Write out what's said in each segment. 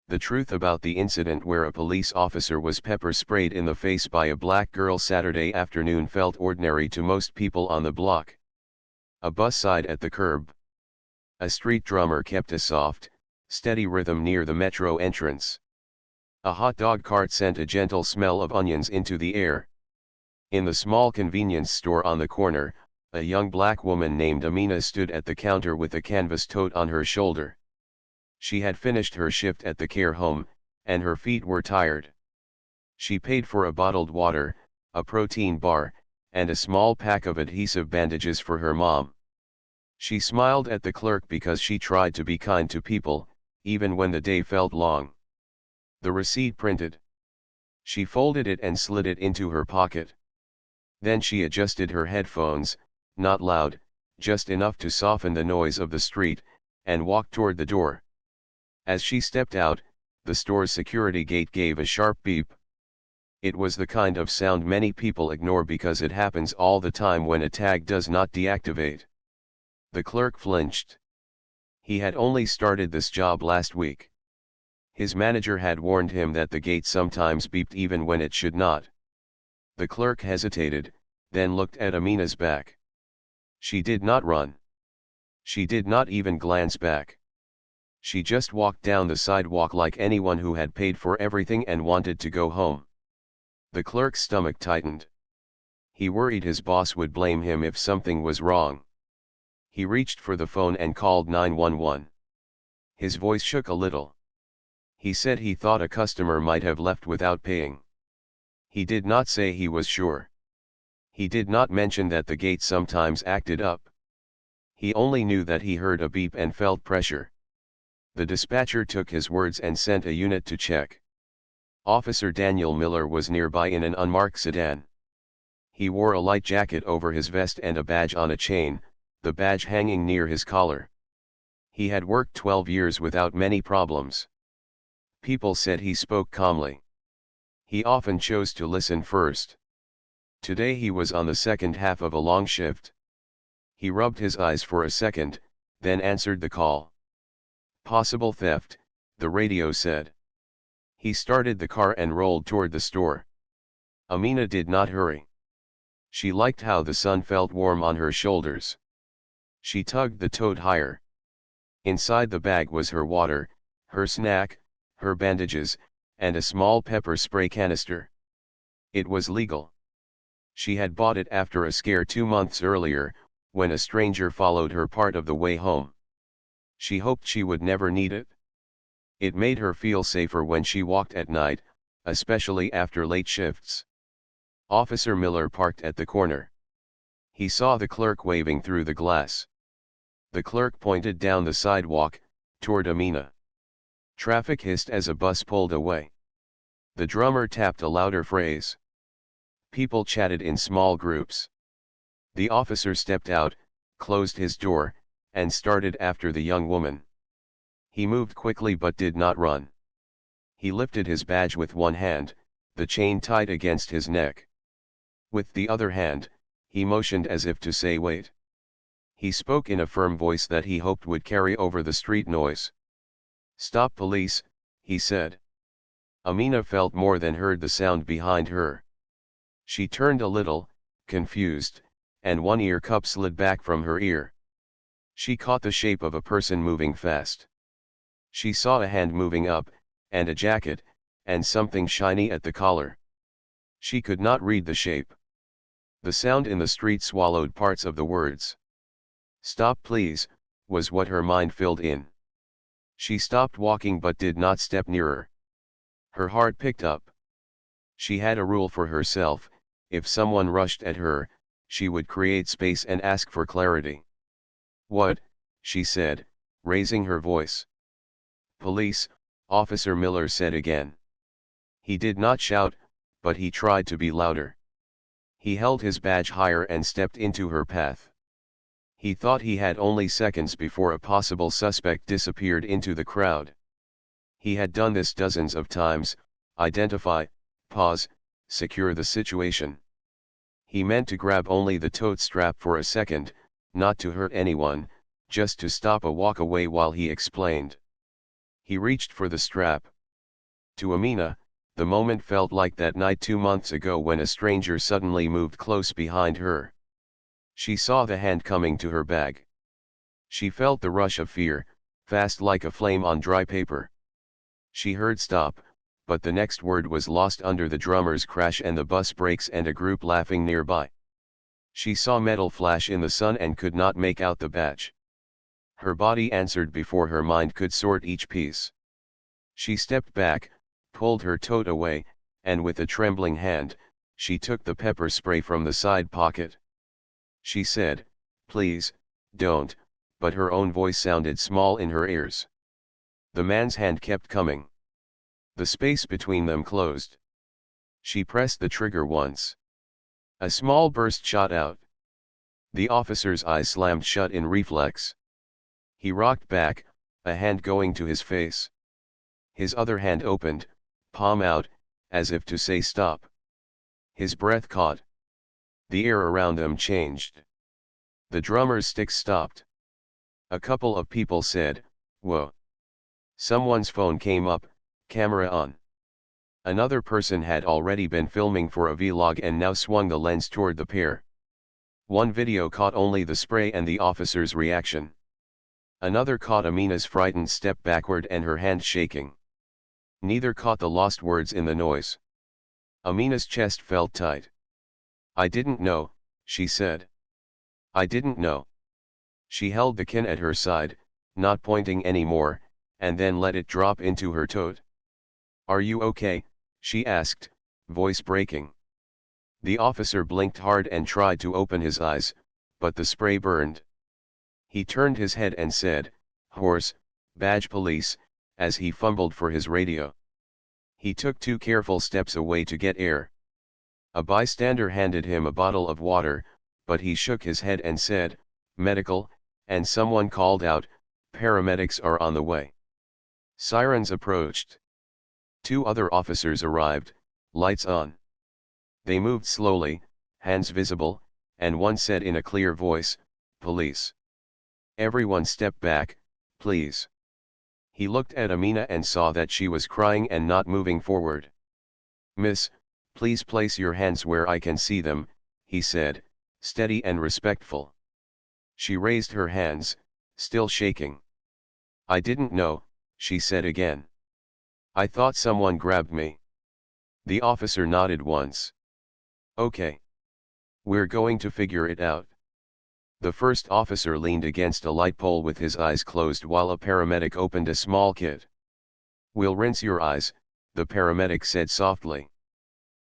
The truth about the incident where a police officer was pepper sprayed in the face by a black girl Saturday afternoon felt ordinary to most people on the block. A bus sighed at the curb. A street drummer kept a soft, steady rhythm near the metro entrance. A hot dog cart sent a gentle smell of onions into the air. In the small convenience store on the corner, a young black woman named Amina stood at the counter with a canvas tote on her shoulder. She had finished her shift at the care home, and her feet were tired. She paid for a bottled water, a protein bar, and a small pack of adhesive bandages for her mom. She smiled at the clerk because she tried to be kind to people, even when the day felt long. The receipt printed. She folded it and slid it into her pocket. Then she adjusted her headphones, not loud, just enough to soften the noise of the street, and walked toward the door. As she stepped out, the store's security gate gave a sharp beep. It was the kind of sound many people ignore because it happens all the time when a tag does not deactivate. The clerk flinched. He had only started this job last week. His manager had warned him that the gate sometimes beeped even when it should not. The clerk hesitated, then looked at Amina's back. She did not run. She did not even glance back. She just walked down the sidewalk like anyone who had paid for everything and wanted to go home. The clerk's stomach tightened. He worried his boss would blame him if something was wrong. He reached for the phone and called 911. His voice shook a little. He said he thought a customer might have left without paying. He did not say he was sure. He did not mention that the gate sometimes acted up. He only knew that he heard a beep and felt pressure. The dispatcher took his words and sent a unit to check. Officer Daniel Miller was nearby in an unmarked sedan. He wore a light jacket over his vest and a badge on a chain, the badge hanging near his collar. He had worked 12 years without many problems. People said he spoke calmly. He often chose to listen first. Today he was on the second half of a long shift. He rubbed his eyes for a second, then answered the call. Possible theft, the radio said. He started the car and rolled toward the store. Amina did not hurry. She liked how the sun felt warm on her shoulders. She tugged the tote higher. Inside the bag was her water, her snack, her bandages, and a small pepper spray canister. It was legal. She had bought it after a scare 2 months earlier, when a stranger followed her part of the way home. She hoped she would never need it. It made her feel safer when she walked at night, especially after late shifts. Officer Miller parked at the corner. He saw the clerk waving through the glass. The clerk pointed down the sidewalk, toward Amina. Traffic hissed as a bus pulled away. The drummer tapped a louder phrase. People chatted in small groups. The officer stepped out, closed his door, and started after the young woman. He moved quickly but did not run. He lifted his badge with one hand, the chain tight against his neck. With the other hand, he motioned as if to say wait. He spoke in a firm voice that he hoped would carry over the street noise. Stop police, he said. Amina felt more than heard the sound behind her. She turned a little, confused, and one ear cup slid back from her ear. She caught the shape of a person moving fast. She saw a hand moving up, and a jacket, and something shiny at the collar. She could not read the shape. The sound in the street swallowed parts of the words. Stop please, was what her mind filled in. She stopped walking but did not step nearer. Her heart picked up. She had a rule for herself: if someone rushed at her, she would create space and ask for clarity. What? She said, raising her voice. Police, Officer Miller said again. He did not shout, but he tried to be louder. He held his badge higher and stepped into her path. He thought he had only seconds before a possible suspect disappeared into the crowd. He had done this dozens of times: identify, pause, secure the situation. He meant to grab only the tote strap for a second, not to hurt anyone, just to stop a walk away while he explained. He reached for the strap. To Amina, the moment felt like that night 2 months ago when a stranger suddenly moved close behind her. She saw the hand coming to her bag. She felt the rush of fear, fast like a flame on dry paper. She heard stop, but the next word was lost under the drummer's crash and the bus brakes and a group laughing nearby. She saw metal flash in the sun and could not make out the badge. Her body answered before her mind could sort each piece. She stepped back, pulled her tote away, and with a trembling hand, she took the pepper spray from the side pocket. She said, "Please, don't," but her own voice sounded small in her ears. The man's hand kept coming. The space between them closed. She pressed the trigger once. A small burst shot out. The officer's eyes slammed shut in reflex. He rocked back, a hand going to his face. His other hand opened, palm out, as if to say stop. His breath caught. The air around them changed. The drummer's sticks stopped. A couple of people said, "Whoa." Someone's phone came up, camera on. Another person had already been filming for a vlog and now swung the lens toward the pair. One video caught only the spray and the officer's reaction. Another caught Amina's frightened step backward and her hand shaking. Neither caught the lost words in the noise. Amina's chest felt tight. "I didn't know," she said. "I didn't know." She held the can at her side, not pointing anymore, and then let it drop into her tote. "Are you okay?" she asked, voice breaking. The officer blinked hard and tried to open his eyes, but the spray burned. He turned his head and said, "Horse, badge police," as he fumbled for his radio. He took 2 careful steps away to get air. A bystander handed him a bottle of water, but he shook his head and said, "Medical," and someone called out, "Paramedics are on the way." Sirens approached. 2 other officers arrived, lights on. They moved slowly, hands visible, and one said in a clear voice, "Police." Everyone stepped back, please. He looked at Amina and saw that she was crying and not moving forward. "Miss, please place your hands where I can see them," he said, steady and respectful. She raised her hands, still shaking. "I didn't know," she said again. "I thought someone grabbed me." The officer nodded once. "Okay. We're going to figure it out." The first officer leaned against a light pole with his eyes closed while a paramedic opened a small kit. "We'll rinse your eyes," the paramedic said softly.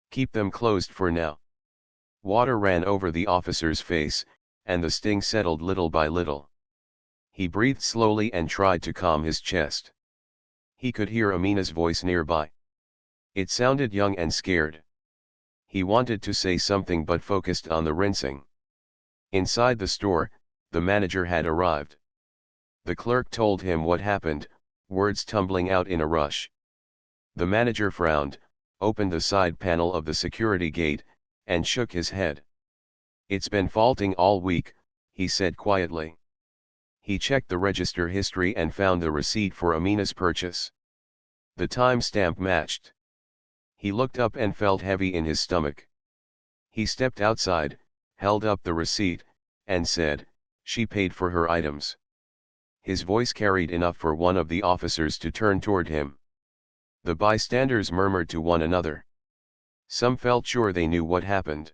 "Keep them closed for now." Water ran over the officer's face, and the sting settled little by little. He breathed slowly and tried to calm his chest. He could hear Amina's voice nearby. It sounded young and scared. He wanted to say something but focused on the rinsing. Inside the store, the manager had arrived. The clerk told him what happened, words tumbling out in a rush. The manager frowned, opened the side panel of the security gate, and shook his head. "It's been faulting all week," he said quietly. He checked the register history and found the receipt for Amina's purchase. The time stamp matched. He looked up and felt heavy in his stomach. He stepped outside, held up the receipt, and said, "She paid for her items." His voice carried enough for one of the officers to turn toward him. The bystanders murmured to one another. Some felt sure they knew what happened.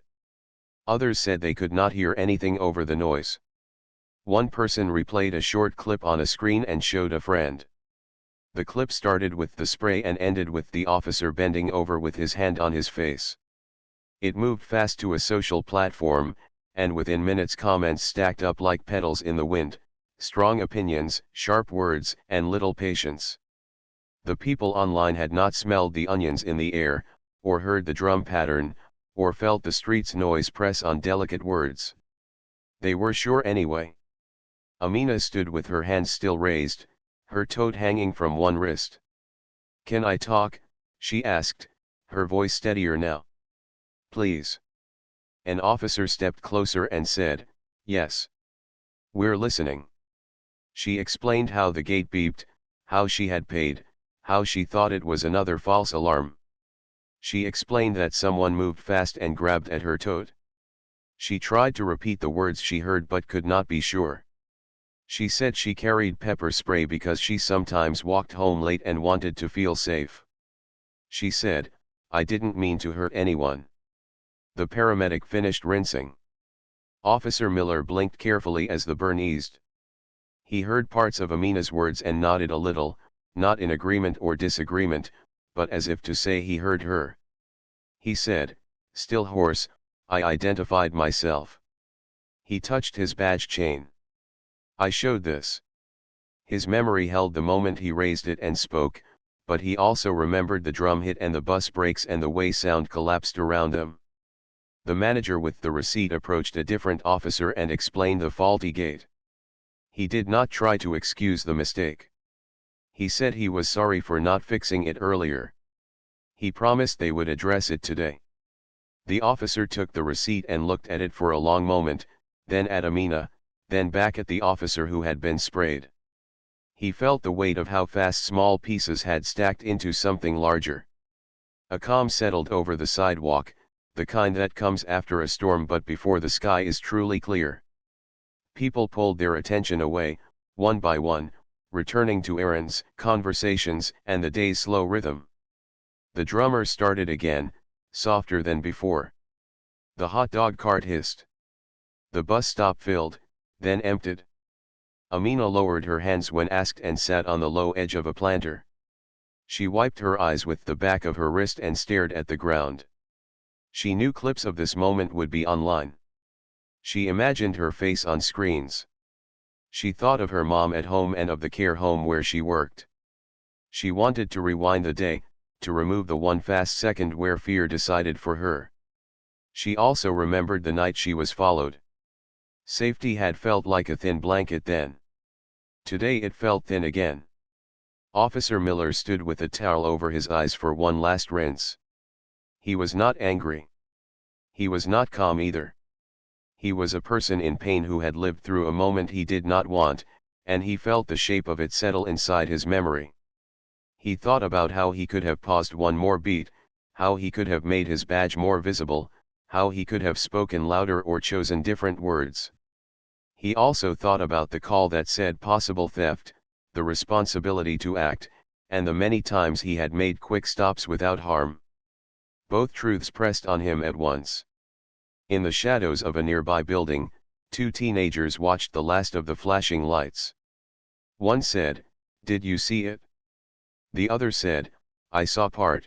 Others said they could not hear anything over the noise. One person replayed a short clip on a screen and showed a friend. The clip started with the spray and ended with the officer bending over with his hand on his face. It moved fast to a social platform, and within minutes comments stacked up like petals in the wind, strong opinions, sharp words, and little patience. The people online had not smelled the onions in the air, or heard the drum pattern, or felt the street's noise press on delicate words. They were sure anyway. Amina stood with her hands still raised, her tote hanging from one wrist. "Can I talk?" she asked, her voice steadier now. "Please." An officer stepped closer and said, "Yes. We're listening." She explained how the gate beeped, how she had paid, how she thought it was another false alarm. She explained that someone moved fast and grabbed at her tote. She tried to repeat the words she heard but could not be sure. She said she carried pepper spray because she sometimes walked home late and wanted to feel safe. She said, "I didn't mean to hurt anyone." The paramedic finished rinsing. Officer Miller blinked carefully as the burn eased. He heard parts of Amina's words and nodded a little, not in agreement or disagreement, but as if to say he heard her. He said, still hoarse, "I identified myself." He touched his badge chain. "I showed this." His memory held the moment he raised it and spoke, but he also remembered the drum hit and the bus brakes and the way sound collapsed around them. The manager with the receipt approached a different officer and explained the faulty gate. He did not try to excuse the mistake. He said he was sorry for not fixing it earlier. He promised they would address it today. The officer took the receipt and looked at it for a long moment, then at Amina, then back at the officer who had been sprayed. He felt the weight of how fast small pieces had stacked into something larger. A calm settled over the sidewalk, the kind that comes after a storm but before the sky is truly clear. People pulled their attention away, one by one, returning to errands, conversations, and the day's slow rhythm. The drummer started again, softer than before. The hot dog cart hissed. The bus stop filled, then emptied. Amina lowered her hands when asked and sat on the low edge of a planter. She wiped her eyes with the back of her wrist and stared at the ground. She knew clips of this moment would be online. She imagined her face on screens. She thought of her mom at home and of the care home where she worked. She wanted to rewind the day, to remove the one fast second where fear decided for her. She also remembered the night she was followed. Safety had felt like a thin blanket then. Today it felt thin again. Officer Miller stood with a towel over his eyes for one last rinse. He was not angry. He was not calm either. He was a person in pain who had lived through a moment he did not want, and he felt the shape of it settle inside his memory. He thought about how he could have paused one more beat, how he could have made his badge more visible, how he could have spoken louder or chosen different words. He also thought about the call that said possible theft, the responsibility to act, and the many times he had made quick stops without harm. Both truths pressed on him at once. In the shadows of a nearby building, two teenagers watched the last of the flashing lights. One said, "Did you see it?" The other said, "I saw part."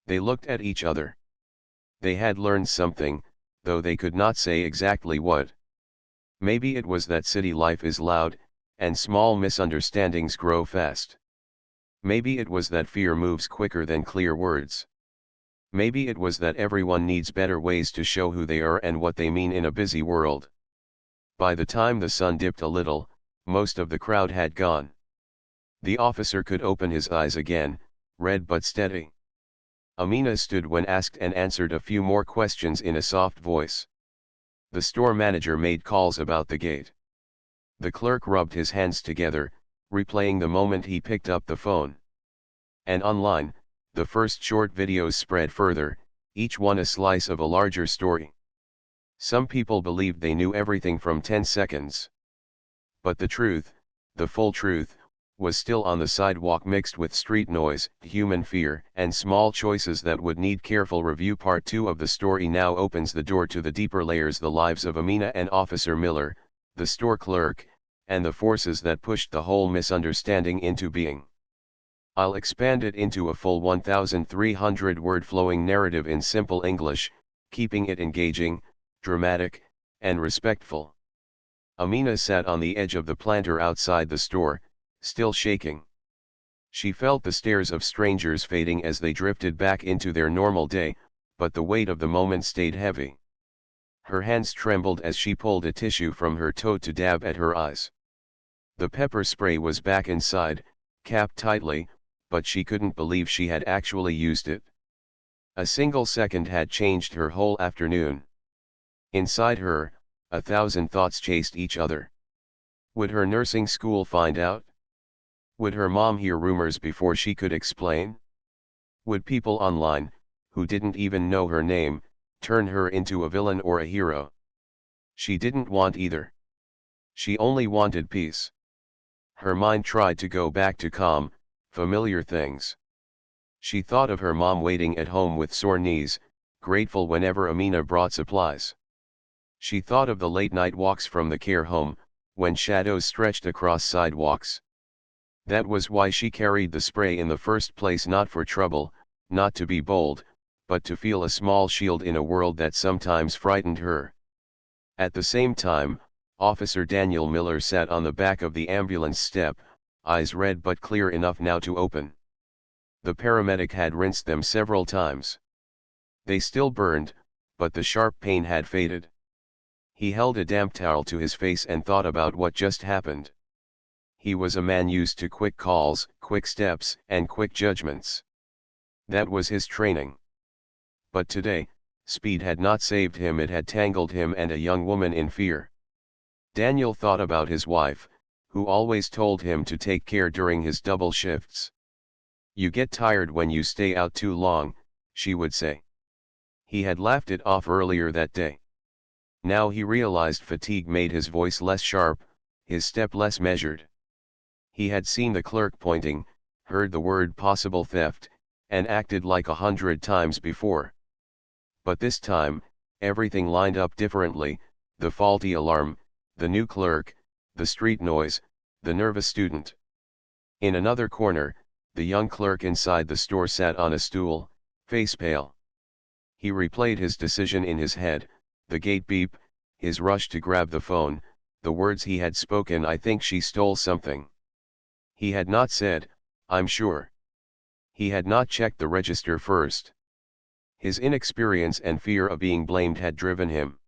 They looked at each other. They had learned something, though they could not say exactly what. Maybe it was that city life is loud, and small misunderstandings grow fast. Maybe it was that fear moves quicker than clear words. Maybe it was that everyone needs better ways to show who they are and what they mean in a busy world. By the time the sun dipped a little, most of the crowd had gone. The officer could open his eyes again, red but steady. Amina stood when asked and answered a few more questions in a soft voice. The store manager made calls about the gate. The clerk rubbed his hands together, replaying the moment he picked up the phone. And online, the first short videos spread further, each one a slice of a larger story. Some people believed they knew everything from 10 seconds. But the truth, the full truth, was still on the sidewalk mixed with street noise, human fear, and small choices that would need careful review. Part 2 of the story now opens the door to the deeper layers, the lives of Amina and Officer Miller, the store clerk, and the forces that pushed the whole misunderstanding into being. I'll expand it into a full 1,300-word flowing narrative in simple English, keeping it engaging, dramatic, and respectful. Amina sat on the edge of the planter outside the store, still shaking. She felt the stares of strangers fading as they drifted back into their normal day, but the weight of the moment stayed heavy. Her hands trembled as she pulled a tissue from her tote to dab at her eyes. The pepper spray was back inside, capped tightly, but she couldn't believe she had actually used it. A single second had changed her whole afternoon. Inside her, 1,000 thoughts chased each other. Would her nursing school find out? Would her mom hear rumors before she could explain? Would people online, who didn't even know her name, turn her into a villain or a hero? She didn't want either. She only wanted peace. Her mind tried to go back to calm, familiar things. She thought of her mom waiting at home with sore knees, grateful whenever Amina brought supplies. She thought of the late-night walks from the care home, when shadows stretched across sidewalks. That was why she carried the spray in the first place, not for trouble, not to be bold, but to feel a small shield in a world that sometimes frightened her. At the same time, Officer Daniel Miller sat on the back of the ambulance step, eyes red but clear enough now to open. The paramedic had rinsed them several times. They still burned, but the sharp pain had faded. He held a damp towel to his face and thought about what just happened. He was a man used to quick calls, quick steps, and quick judgments. That was his training. But today, speed had not saved him, it had tangled him and a young woman in fear. Daniel thought about his wife, who always told him to take care during his double shifts. "You get tired when you stay out too long," she would say. He had laughed it off earlier that day. Now he realized fatigue made his voice less sharp, his step less measured. He had seen the clerk pointing, heard the word possible theft, and acted like 100 times before. But this time, everything lined up differently: the faulty alarm, the new clerk, the street noise, the nervous student. In another corner, the young clerk inside the store sat on a stool, face pale. He replayed his decision in his head, the gate beep, his rush to grab the phone, the words he had spoken: "I think she stole something." He had not said, "I'm sure." He had not checked the register first. His inexperience and fear of being blamed had driven him.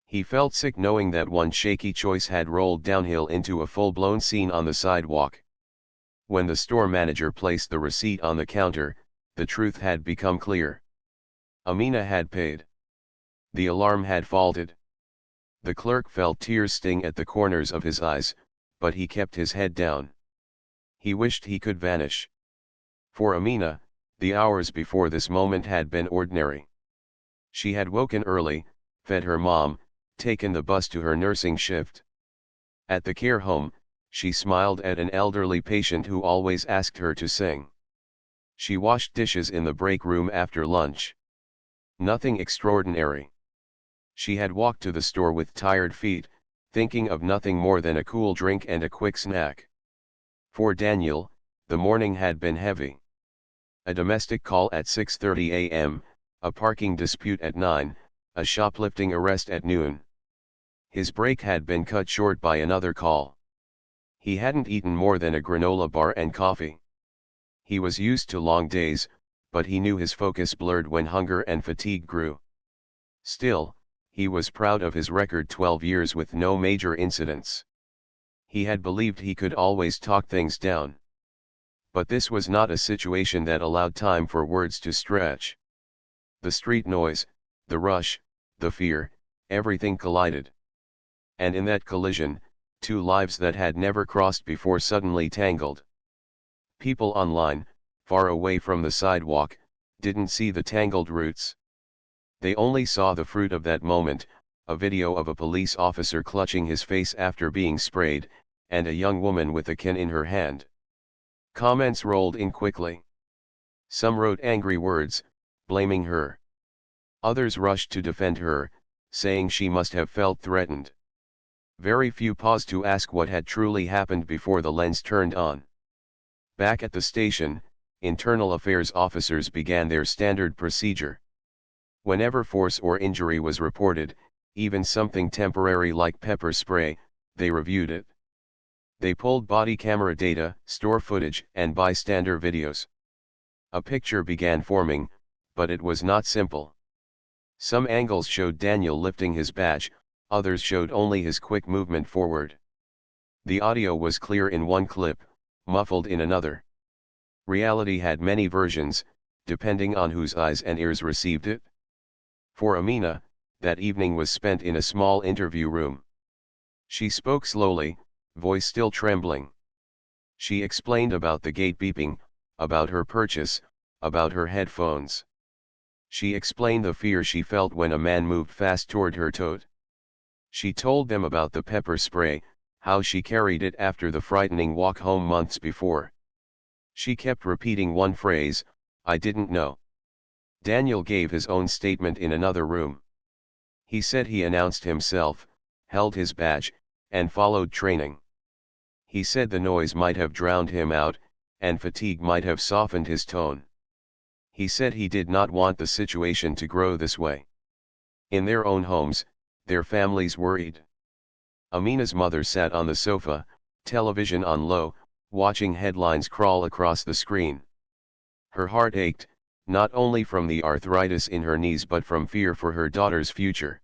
He felt sick knowing that one shaky choice had rolled downhill into a full-blown scene on the sidewalk. When the store manager placed the receipt on the counter, the truth had become clear. Amina had paid. The alarm had faulted. The clerk felt tears sting at the corners of his eyes, but he kept his head down. He wished he could vanish. For Amina, the hours before this moment had been ordinary. She had woken early, fed her mom, taken the bus to her nursing shift. At the care home, she smiled at an elderly patient who always asked her to sing. She washed dishes in the break room after lunch. Nothing extraordinary. She had walked to the store with tired feet, thinking of nothing more than a cool drink and a quick snack. For Daniel, the morning had been heavy. A domestic call at 6:30 a.m., a parking dispute at 9, a shoplifting arrest at noon. His break had been cut short by another call. He hadn't eaten more than a granola bar and coffee. He was used to long days, but he knew his focus blurred when hunger and fatigue grew. Still, he was proud of his record: 12 years with no major incidents. He had believed he could always talk things down. But this was not a situation that allowed time for words to stretch. The street noise, the rush, the fear, everything collided. And in that collision, two lives that had never crossed before suddenly tangled. People online, far away from the sidewalk, didn't see the tangled roots. They only saw the fruit of that moment: a video of a police officer clutching his face after being sprayed, and a young woman with a can in her hand. Comments rolled in quickly. Some wrote angry words, blaming her. Others rushed to defend her, saying she must have felt threatened. Very few paused to ask what had truly happened before the lens turned on. Back at the station, internal affairs officers began their standard procedure. Whenever force or injury was reported, even something temporary like pepper spray, they reviewed it. They pulled body camera data, store footage, and bystander videos. A picture began forming, but it was not simple. Some angles showed Daniel lifting his badge, others showed only his quick movement forward. The audio was clear in one clip, muffled in another. Reality had many versions, depending on whose eyes and ears received it. For Amina, that evening was spent in a small interview room. She spoke slowly, voice still trembling. She explained about the gate beeping, about her purchase, about her headphones. She explained the fear she felt when a man moved fast toward her tote. She told them about the pepper spray, how she carried it after the frightening walk home months before. She kept repeating one phrase, "I didn't know." Daniel gave his own statement in another room. He said he announced himself, held his badge, and followed training. He said the noise might have drowned him out, and fatigue might have softened his tone. He said he did not want the situation to grow this way. In their own homes, their families worried. Amina's mother sat on the sofa, television on low, watching headlines crawl across the screen. Her heart ached, not only from the arthritis in her knees but from fear for her daughter's future.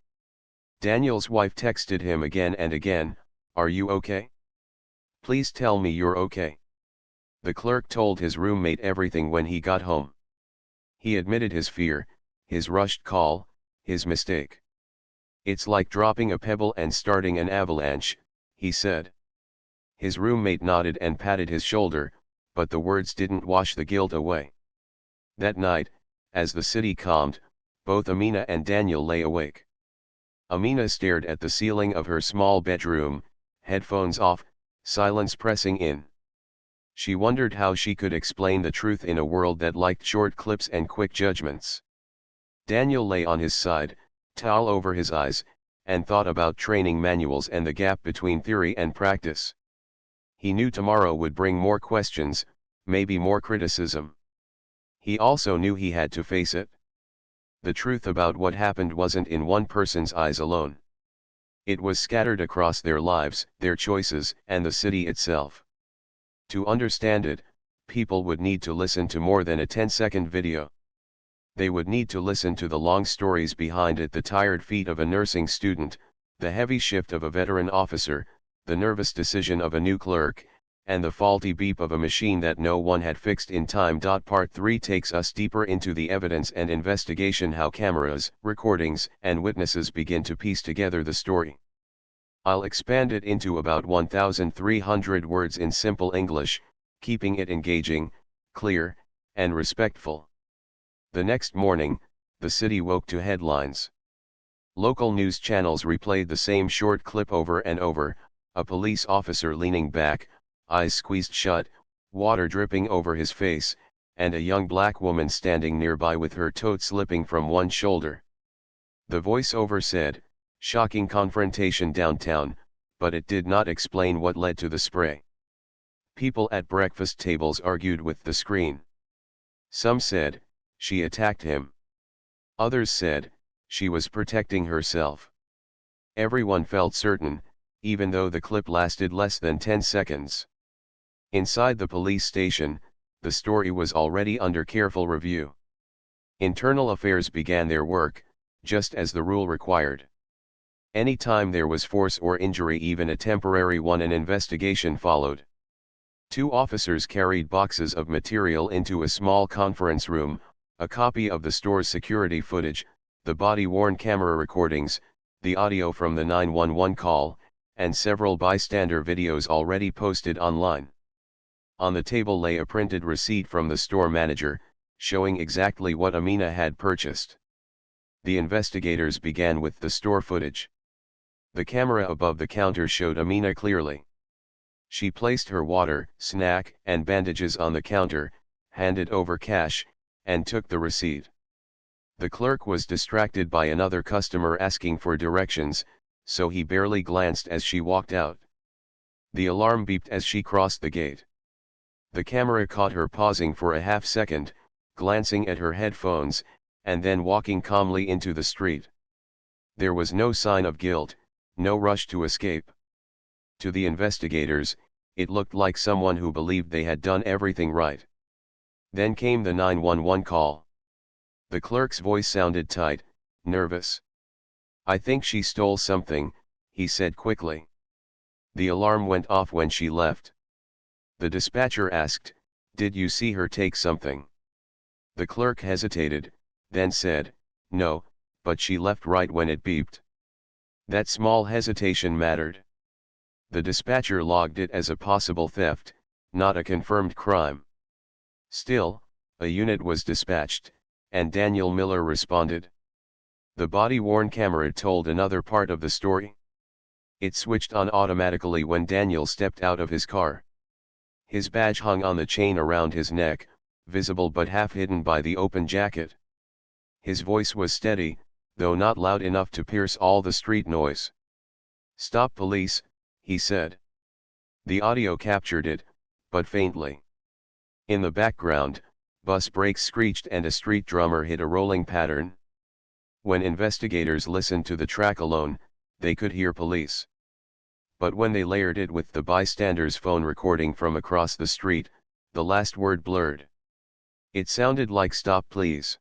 Daniel's wife texted him again and again, "Are you okay? Please tell me you're okay." The clerk told his roommate everything when he got home. He admitted his fear, his rushed call, his mistake. "It's like dropping a pebble and starting an avalanche," he said. His roommate nodded and patted his shoulder, but the words didn't wash the guilt away. That night, as the city calmed, both Amina and Daniel lay awake. Amina stared at the ceiling of her small bedroom, headphones off, silence pressing in. She wondered how she could explain the truth in a world that liked short clips and quick judgments. Daniel lay on his side, towel over his eyes, and thought about training manuals and the gap between theory and practice. He knew tomorrow would bring more questions, maybe more criticism. He also knew he had to face it. The truth about what happened wasn't in one person's eyes alone. It was scattered across their lives, their choices, and the city itself. To understand it, people would need to listen to more than a 10-second video. They would need to listen to the long stories behind it, the tired feet of a nursing student, the heavy shift of a veteran officer, the nervous decision of a new clerk, and the faulty beep of a machine that no one had fixed in time. Part 3 takes us deeper into the evidence and investigation, how cameras, recordings, and witnesses begin to piece together the story. I'll expand it into about 1,300 words in simple English, keeping it engaging, clear, and respectful. The next morning, the city woke to headlines. Local news channels replayed the same short clip over and over: a police officer leaning back, eyes squeezed shut, water dripping over his face, and a young black woman standing nearby with her tote slipping from one shoulder. The voiceover said, "Shocking confrontation downtown," but it did not explain what led to the spray. People at breakfast tables argued with the screen. Some said, "She attacked him." Others said, "She was protecting herself." Everyone felt certain, even though the clip lasted less than 10 seconds. Inside the police station, the story was already under careful review. Internal affairs began their work, just as the rule required. Anytime there was force or injury, even a temporary one, an investigation followed. 2 officers carried boxes of material into a small conference room: a copy of the store's security footage, the body-worn camera recordings, the audio from the 911 call, and several bystander videos already posted online. On the table lay a printed receipt from the store manager, showing exactly what Amina had purchased. The investigators began with the store footage. The camera above the counter showed Amina clearly. She placed her water, snack, and bandages on the counter, handed over cash, and took the receipt. The clerk was distracted by another customer asking for directions, so he barely glanced as she walked out. The alarm beeped as she crossed the gate. The camera caught her pausing for a half second, glancing at her headphones, and then walking calmly into the street. There was no sign of guilt, no rush to escape. To the investigators, it looked like someone who believed they had done everything right. Then came the 911 call. The clerk's voice sounded tight, nervous. "I think she stole something," he said quickly. The alarm went off when she left. The dispatcher asked, "Did you see her take something?" The clerk hesitated, then said, "No, but she left right when it beeped." That small hesitation mattered. The dispatcher logged it as a possible theft, not a confirmed crime. Still, a unit was dispatched, and Daniel Miller responded. The body-worn camera told another part of the story. It switched on automatically when Daniel stepped out of his car. His badge hung on the chain around his neck, visible but half hidden by the open jacket. His voice was steady, though not loud enough to pierce all the street noise. "Stop, police," he said. The audio captured it, but faintly. In the background, bus brakes screeched and a street drummer hit a rolling pattern. When investigators listened to the track alone, they could hear police. But when they layered it with the bystander's phone recording from across the street, the last word blurred. It sounded like "Stop, please."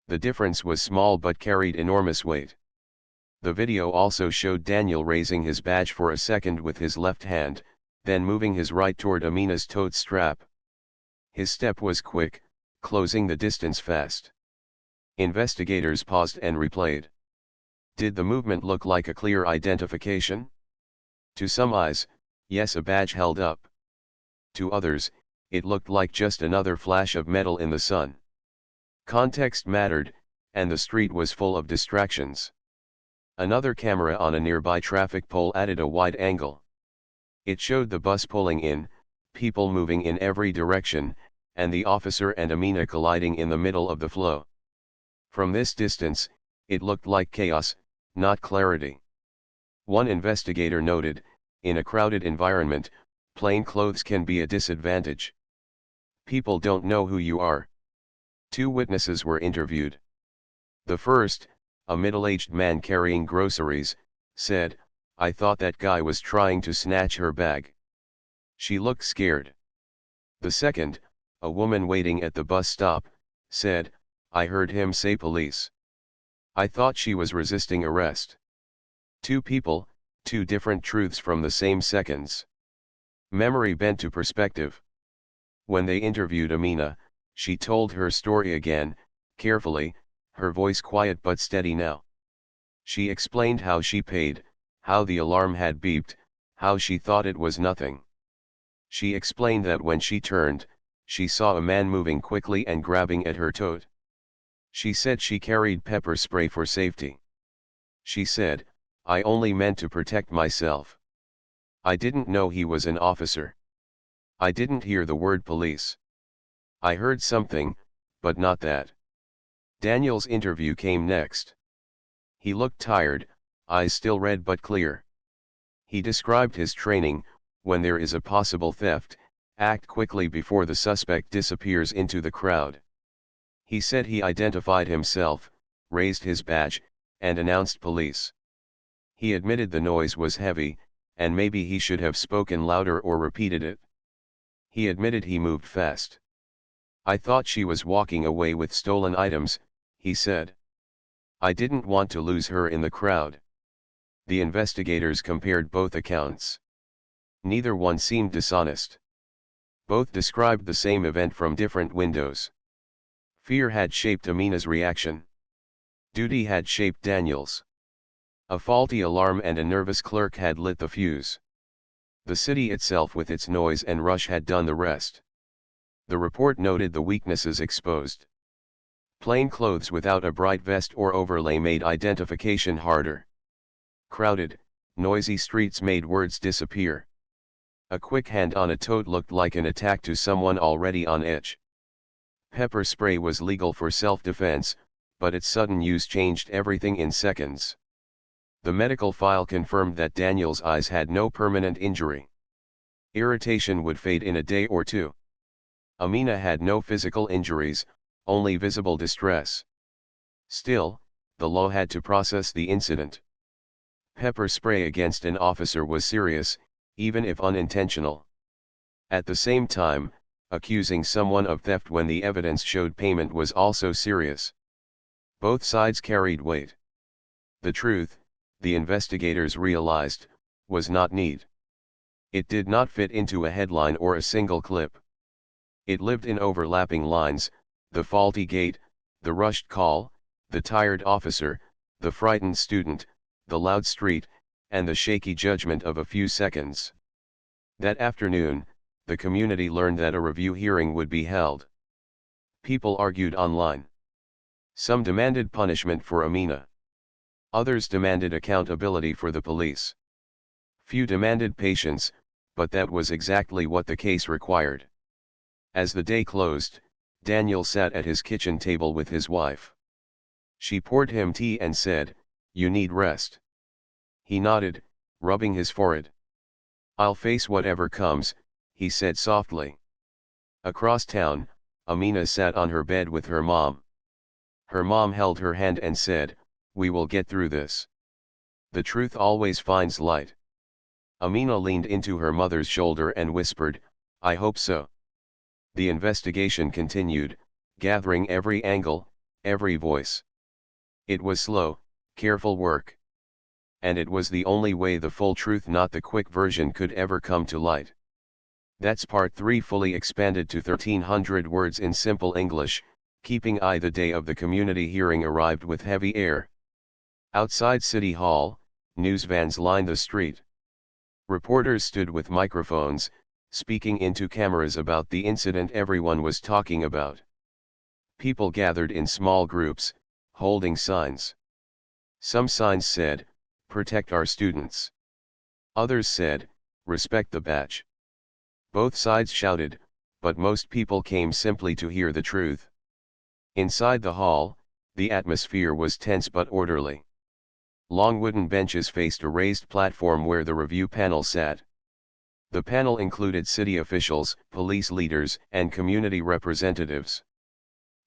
The difference was small but carried enormous weight. The video also showed Daniel raising his badge for a second with his left hand, then moving his right toward Amina's tote strap. His step was quick, closing the distance fast. Investigators paused and replayed. Did the movement look like a clear identification? To some eyes, yes, a badge held up. To others, it looked like just another flash of metal in the sun. Context mattered, and the street was full of distractions. Another camera on a nearby traffic pole added a wide angle. It showed the bus pulling in, people moving in every direction, and the officer and Amina colliding in the middle of the flow. From this distance, it looked like chaos, not clarity. One investigator noted, in a crowded environment, plain clothes can be a disadvantage. People don't know who you are. 2 witnesses were interviewed. The first, a middle-aged man carrying groceries, said, "I thought that guy was trying to snatch her bag. She looked scared." The second, a woman waiting at the bus stop, said, "I heard him say police. I thought she was resisting arrest." 2 people, 2 different truths from the same seconds. Memory bent to perspective. When they interviewed Amina, she told her story again, carefully, her voice quiet but steady now. She explained how she paid, how the alarm had beeped, how she thought it was nothing. She explained that when she turned, she saw a man moving quickly and grabbing at her tote. She said she carried pepper spray for safety. She said, "I only meant to protect myself. I didn't know he was an officer. I didn't hear the word police. I heard something, but not that." Daniel's interview came next. He looked tired, eyes still red but clear. He described his training: when there is a possible theft, act quickly before the suspect disappears into the crowd. He said he identified himself, raised his badge, and announced police. He admitted the noise was heavy, and maybe he should have spoken louder or repeated it. He admitted he moved fast. "I thought she was walking away with stolen items," he said. "I didn't want to lose her in the crowd." The investigators compared both accounts. Neither one seemed dishonest. Both described the same event from different windows. Fear had shaped Amina's reaction. Duty had shaped Daniel's. A faulty alarm and a nervous clerk had lit the fuse. The city itself with its noise and rush had done the rest. The report noted the weaknesses exposed. Plain clothes without a bright vest or overlay made identification harder. Crowded, noisy streets made words disappear. A quick hand on a tote looked like an attack to someone already on edge. Pepper spray was legal for self-defense, but its sudden use changed everything in seconds. The medical file confirmed that Daniel's eyes had no permanent injury. Irritation would fade in a day or 2. Amina had no physical injuries, only visible distress. Still, the law had to process the incident. Pepper spray against an officer was serious, even if unintentional. At the same time, accusing someone of theft when the evidence showed payment was also serious. Both sides carried weight. The truth, the investigators realized, was not neat. It did not fit into a headline or a single clip. It lived in overlapping lines: the faulty gate, the rushed call, the tired officer, the frightened student, the loud street, and the shaky judgment of a few seconds. That afternoon, the community learned that a review hearing would be held. People argued online. Some demanded punishment for Amina. Others demanded accountability for the police. Few demanded patience, but that was exactly what the case required. As the day closed, Daniel sat at his kitchen table with his wife. She poured him tea and said, "You need rest." He nodded, rubbing his forehead. "I'll face whatever comes," he said softly. Across town, Amina sat on her bed with her mom. Her mom held her hand and said, "We will get through this. The truth always finds light." Amina leaned into her mother's shoulder and whispered, "I hope so." The investigation continued, gathering every angle, every voice. It was slow, careful work. And it was the only way the full truth, not the quick version, could ever come to light. That's part 3 fully expanded to 1,300 words in simple English. Keeping eye. The day of the community hearing arrived with heavy air. Outside City Hall, news vans lined the street. Reporters stood with microphones, speaking into cameras about the incident everyone was talking about. People gathered in small groups, holding signs. Some signs said, "Protect our students." Others said, "Respect the badge." Both sides shouted, but most people came simply to hear the truth. Inside the hall, the atmosphere was tense but orderly. Long wooden benches faced a raised platform where the review panel sat. The panel included city officials, police leaders, and community representatives.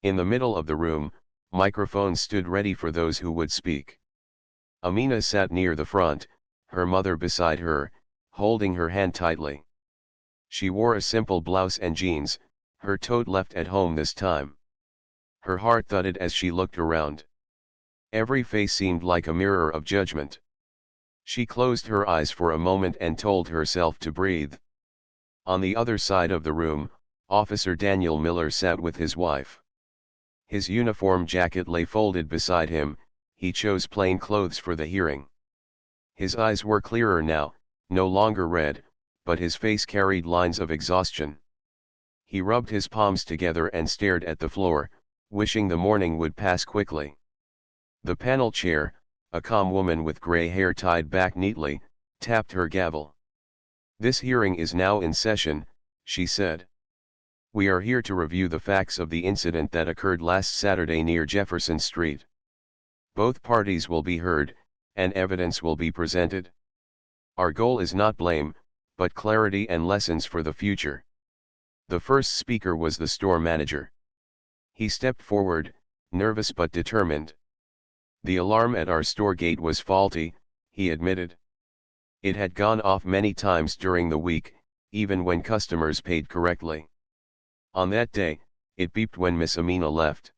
In the middle of the room, microphones stood ready for those who would speak. Amina sat near the front, her mother beside her, holding her hand tightly. She wore a simple blouse and jeans, her tote left at home this time. Her heart thudded as she looked around. Every face seemed like a mirror of judgment. She closed her eyes for a moment and told herself to breathe. On the other side of the room, Officer Daniel Miller sat with his wife. His uniform jacket lay folded beside him. He chose plain clothes for the hearing. His eyes were clearer now, no longer red, but his face carried lines of exhaustion. He rubbed his palms together and stared at the floor, wishing the morning would pass quickly. The panel chair, a calm woman with gray hair tied back neatly, tapped her gavel. "This hearing is now in session," she said. "We are here to review the facts of the incident that occurred last Saturday near Jefferson Street. Both parties will be heard, and evidence will be presented. Our goal is not blame, but clarity and lessons for the future." The first speaker was the store manager. He stepped forward, nervous but determined. "The alarm at our store gate was faulty," he admitted. "It had gone off many times during the week, even when customers paid correctly. On that day, it beeped when Miss Amina left.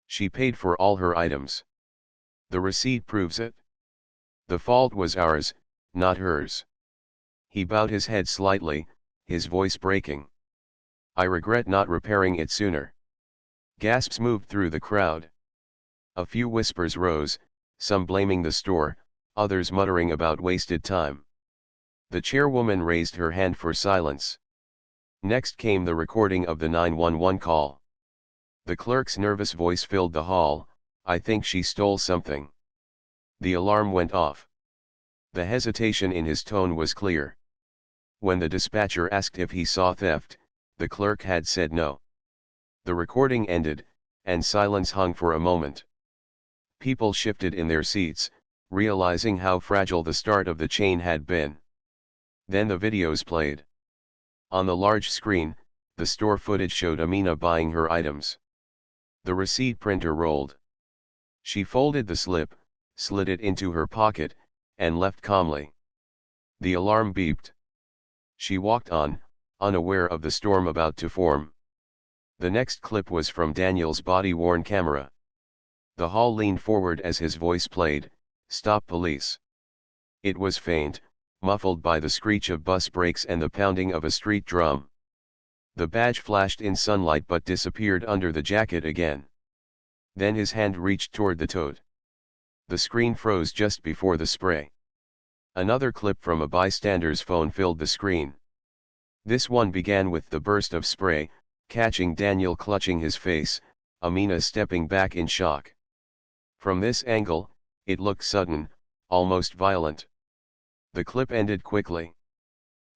She paid for all her items. The receipt proves it. The fault was ours, not hers." He bowed his head slightly, his voice breaking. "I regret not repairing it sooner." Gasps moved through the crowd. A few whispers rose, some blaming the store, others muttering about wasted time. The chairwoman raised her hand for silence. Next came the recording of the 911 call. The clerk's nervous voice filled the hall, "I think she stole something." The alarm went off. The hesitation in his tone was clear. When the dispatcher asked if he saw theft, the clerk had said no. The recording ended, and silence hung for a moment. People shifted in their seats, realizing how fragile the start of the chain had been. Then the videos played. On the large screen, the store footage showed Amina buying her items. The receipt printer rolled. She folded the slip, slid it into her pocket, and left calmly. The alarm beeped. She walked on, unaware of the storm about to form. The next clip was from Daniel's body-worn camera. The hall leaned forward as his voice played, "Stop police." It was faint, muffled by the screech of bus brakes and the pounding of a street drum. The badge flashed in sunlight but disappeared under the jacket again. Then his hand reached toward the tote. The screen froze just before the spray. Another clip from a bystander's phone filled the screen. This one began with the burst of spray, catching Daniel clutching his face, Amina stepping back in shock. From this angle, it looked sudden, almost violent. The clip ended quickly.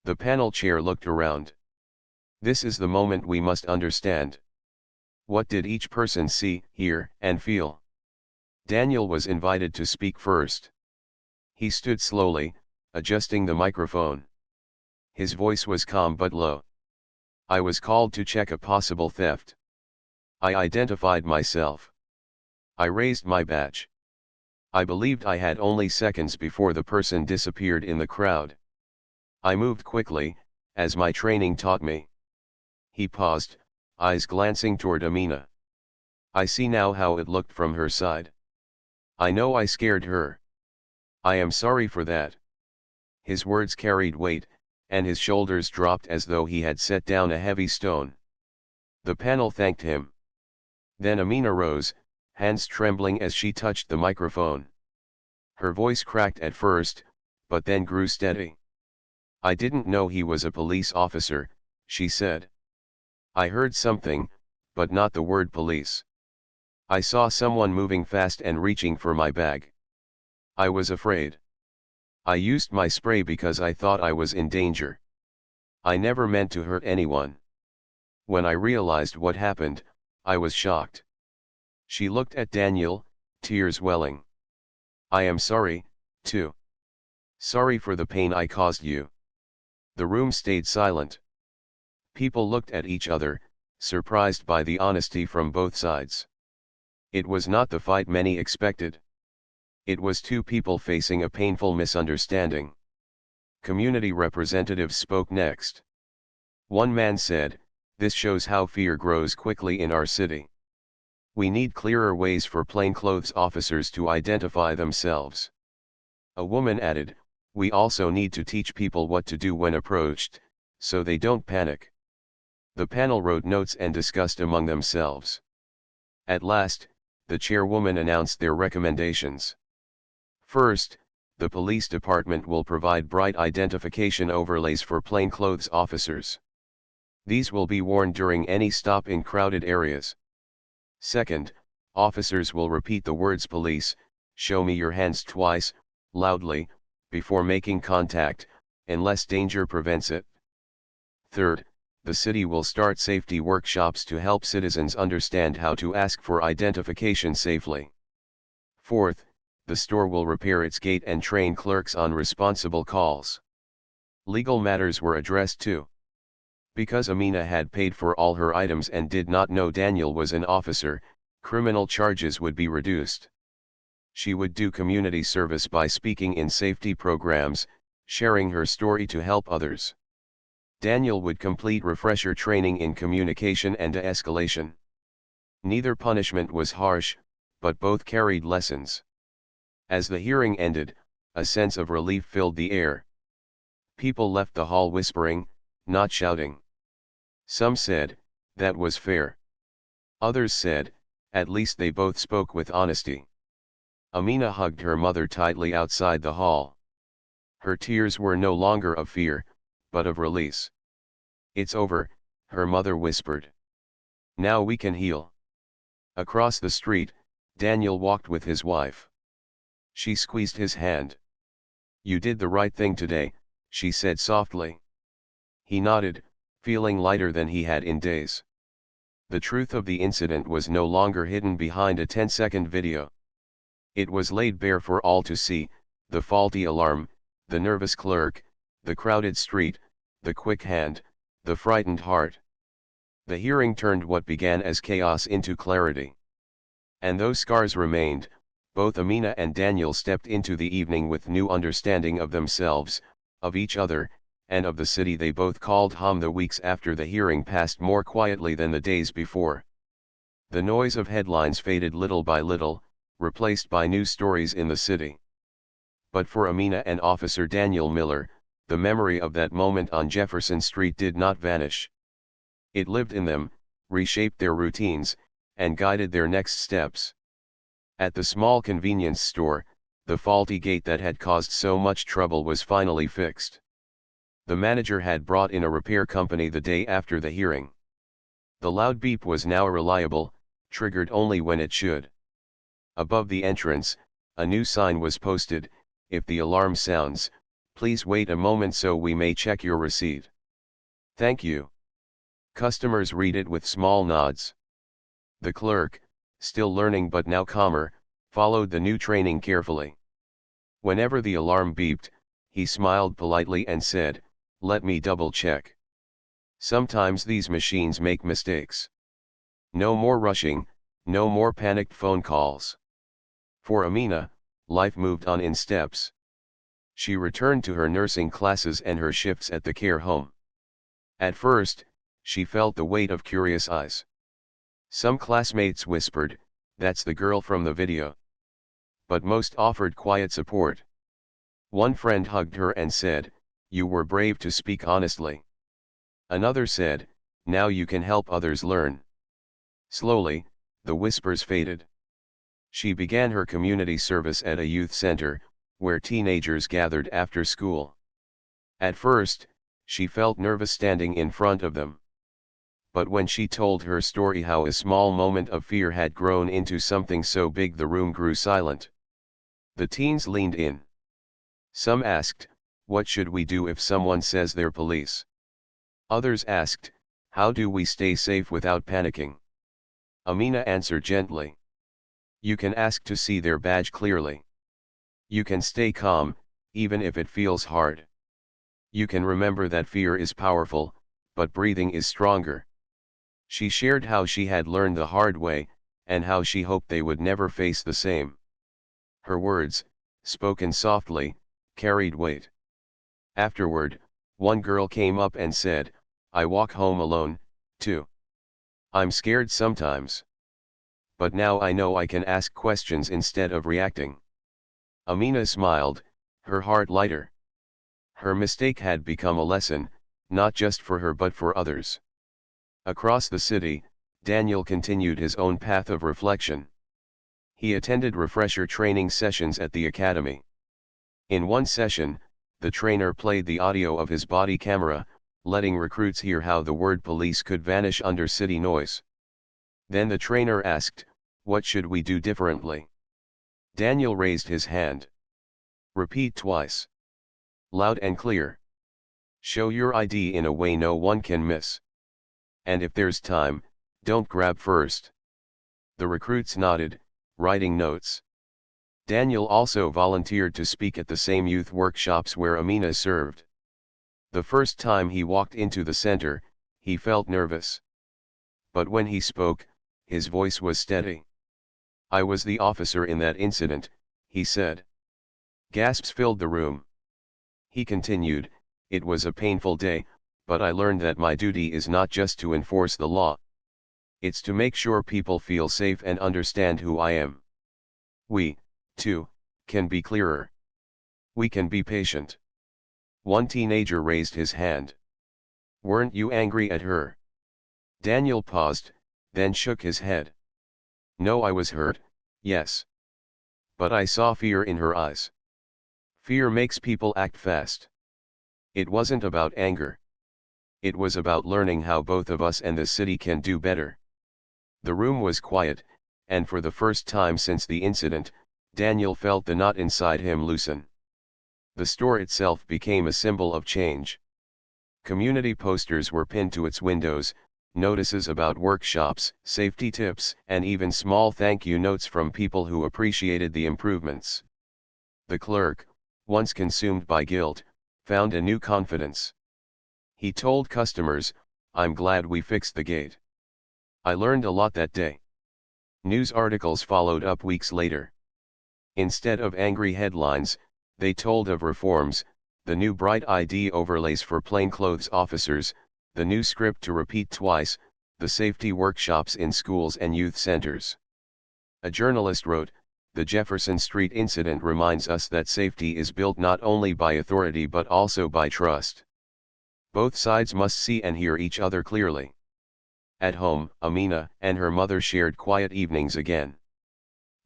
The panel chair looked around. This is the moment we must understand. What did each person see, hear, and feel? Daniel was invited to speak first. He stood slowly, adjusting the microphone. His voice was calm but low. I was called to check a possible theft. I identified myself. I raised my badge. I believed I had only seconds before the person disappeared in the crowd. I moved quickly, as my training taught me. He paused, eyes glancing toward Amina. I see now how it looked from her side. I know I scared her. I am sorry for that. His words carried weight, and his shoulders dropped as though he had set down a heavy stone. The panel thanked him. Then Amina rose, hands trembling as she touched the microphone. Her voice cracked at first, but then grew steady. I didn't know he was a police officer, she said. I heard something, but not the word police. I saw someone moving fast and reaching for my bag. I was afraid. I used my spray because I thought I was in danger. I never meant to hurt anyone. When I realized what happened, I was shocked. She looked at Daniel, tears welling. I am sorry, too. Sorry for the pain I caused you. The room stayed silent. People looked at each other, surprised by the honesty from both sides. It was not the fight many expected. It was two people facing a painful misunderstanding. Community representatives spoke next. One man said, "This shows how fear grows quickly in our city. We need clearer ways for plainclothes officers to identify themselves." A woman added, "We also need to teach people what to do when approached, so they don't panic." The panel wrote notes and discussed among themselves. At last, the chairwoman announced their recommendations. First, the police department will provide bright identification overlays for plainclothes officers. These will be worn during any stop in crowded areas. Second, officers will repeat the words "police, show me your hands" twice, loudly, before making contact, unless danger prevents it. Third, the city will start safety workshops to help citizens understand how to ask for identification safely. Fourth, the store will repair its gate and train clerks on responsible calls. Legal matters were addressed too. Because Amina had paid for all her items and did not know Daniel was an officer, criminal charges would be reduced. She would do community service by speaking in safety programs, sharing her story to help others. Daniel would complete refresher training in communication and de-escalation. Neither punishment was harsh, but both carried lessons. As the hearing ended, a sense of relief filled the air. People left the hall whispering, not shouting. Some said, "That was fair." Others said, "At least they both spoke with honesty." Amina hugged her mother tightly outside the hall. Her tears were no longer of fear, but of release. "It's over," her mother whispered. "Now we can heal." Across the street, Daniel walked with his wife. She squeezed his hand. "You did the right thing today," she said softly. He nodded, feeling lighter than he had in days. The truth of the incident was no longer hidden behind a 10-second video. It was laid bare for all to see: the faulty alarm, the nervous clerk, the crowded street, the quick hand, the frightened heart. The hearing turned what began as chaos into clarity. And though scars remained, both Amina and Daniel stepped into the evening with new understanding of themselves, of each other, and of the city they both called home. The weeks after the hearing passed more quietly than the days before. The noise of headlines faded little by little, replaced by new stories in the city. But for Amina and Officer Daniel Miller, the memory of that moment on Jefferson Street did not vanish. It lived in them, reshaped their routines, and guided their next steps. At the small convenience store, the faulty gate that had caused so much trouble was finally fixed. The manager had brought in a repair company the day after the hearing. The loud beep was now reliable, triggered only when it should. Above the entrance, a new sign was posted: if the alarm sounds, please wait a moment so we may check your receipt. Thank you. Customers read it with small nods. The clerk, still learning but now calmer, followed the new training carefully. Whenever the alarm beeped, he smiled politely and said, "Let me double check. Sometimes these machines make mistakes." No more rushing, no more panicked phone calls. For Amina, life moved on in steps. She returned to her nursing classes and her shifts at the care home. At first, she felt the weight of curious eyes. Some classmates whispered, "That's the girl from the video." But most offered quiet support. One friend hugged her and said, "You were brave to speak honestly." Another said, "Now you can help others learn." Slowly, the whispers faded. She began her community service at a youth center, where teenagers gathered after school. At first, she felt nervous standing in front of them. But when she told her story, how a small moment of fear had grown into something so big, the room grew silent. The teens leaned in. Some asked, "What should we do if someone says they're police?" Others asked, "How do we stay safe without panicking?" Amina answered gently. You can ask to see their badge clearly. You can stay calm, even if it feels hard. You can remember that fear is powerful, but breathing is stronger. She shared how she had learned the hard way, and how she hoped they would never face the same. Her words, spoken softly, carried weight. Afterward, one girl came up and said, "I walk home alone, too. I'm scared sometimes. But now I know I can ask questions instead of reacting." Amina smiled, her heart lighter. Her mistake had become a lesson, not just for her but for others. Across the city, Daniel continued his own path of reflection. He attended refresher training sessions at the academy. In one session, the trainer played the audio of his body camera, letting recruits hear how the word police could vanish under city noise. Then the trainer asked, "What should we do differently?" Daniel raised his hand. "Repeat twice. Loud and clear. Show your ID in a way no one can miss. And if there's time, don't grab first." The recruits nodded, writing notes. Daniel also volunteered to speak at the same youth workshops where Amina served. The first time he walked into the center, he felt nervous. But when he spoke, his voice was steady. "I was the officer in that incident," he said. Gasps filled the room. He continued, "It was a painful day, but I learned that my duty is not just to enforce the law. It's to make sure people feel safe and understand who I am. We, too, can be clearer. We can be patient." One teenager raised his hand. "Weren't you angry at her?" Daniel paused, then shook his head. "No, I was hurt, yes. But I saw fear in her eyes. Fear makes people act fast. It wasn't about anger. It was about learning how both of us and the city can do better." The room was quiet, and for the first time since the incident, Daniel felt the knot inside him loosen. The store itself became a symbol of change. Community posters were pinned to its windows, notices about workshops, safety tips, and even small thank you notes from people who appreciated the improvements. The clerk, once consumed by guilt, found a new confidence. He told customers, "I'm glad we fixed the gate. I learned a lot that day." News articles followed up weeks later. Instead of angry headlines, they told of reforms: the new bright ID overlays for plainclothes officers, the new script to repeat twice, the safety workshops in schools and youth centers. A journalist wrote, "The Jefferson Street incident reminds us that safety is built not only by authority but also by trust. Both sides must see and hear each other clearly." At home, Amina and her mother shared quiet evenings again.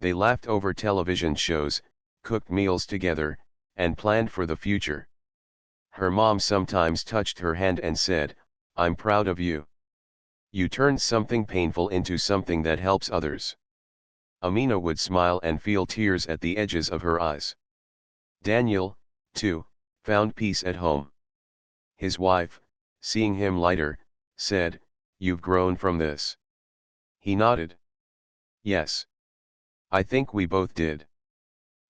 They laughed over television shows, cooked meals together, and planned for the future. Her mom sometimes touched her hand and said, "I'm proud of you. You turned something painful into something that helps others." Amina would smile and feel tears at the edges of her eyes. Daniel, too, found peace at home. His wife, seeing him lighter, said, "You've grown from this." He nodded. "Yes. I think we both did."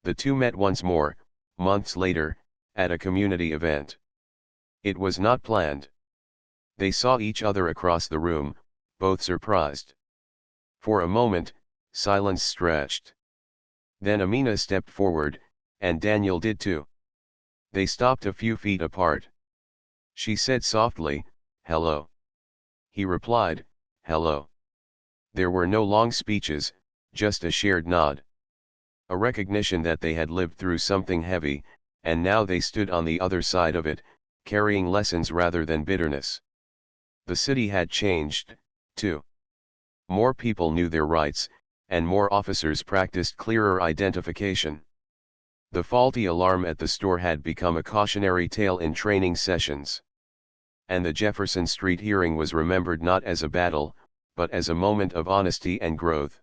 The two met once more, months later, at a community event. It was not planned. They saw each other across the room, both surprised. For a moment, silence stretched. Then Amina stepped forward, and Daniel did too. They stopped a few feet apart. She said softly, "Hello." He replied, "Hello." There were no long speeches, just a shared nod. A recognition that they had lived through something heavy, and now they stood on the other side of it, carrying lessons rather than bitterness. The city had changed, too. More people knew their rights, and more officers practiced clearer identification. The faulty alarm at the store had become a cautionary tale in training sessions. And the Jefferson Street hearing was remembered not as a battle, but as a moment of honesty and growth.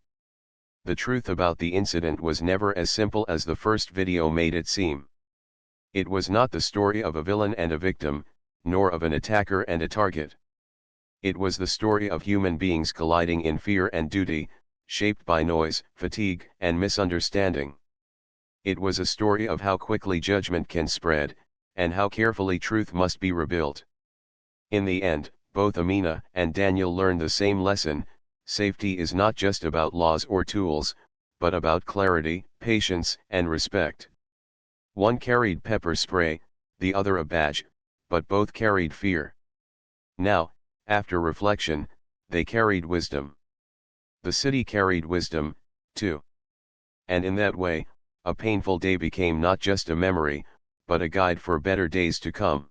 The truth about the incident was never as simple as the first video made it seem. It was not the story of a villain and a victim, nor of an attacker and a target. It was the story of human beings colliding in fear and duty, shaped by noise, fatigue, and misunderstanding. It was a story of how quickly judgment can spread, and how carefully truth must be rebuilt. In the end, both Amina and Daniel learned the same lesson: safety is not just about laws or tools, but about clarity, patience, and respect. One carried pepper spray, the other a badge, but both carried fear. Now, after reflection, they carried wisdom. The city carried wisdom, too. And in that way, a painful day became not just a memory, but a guide for better days to come.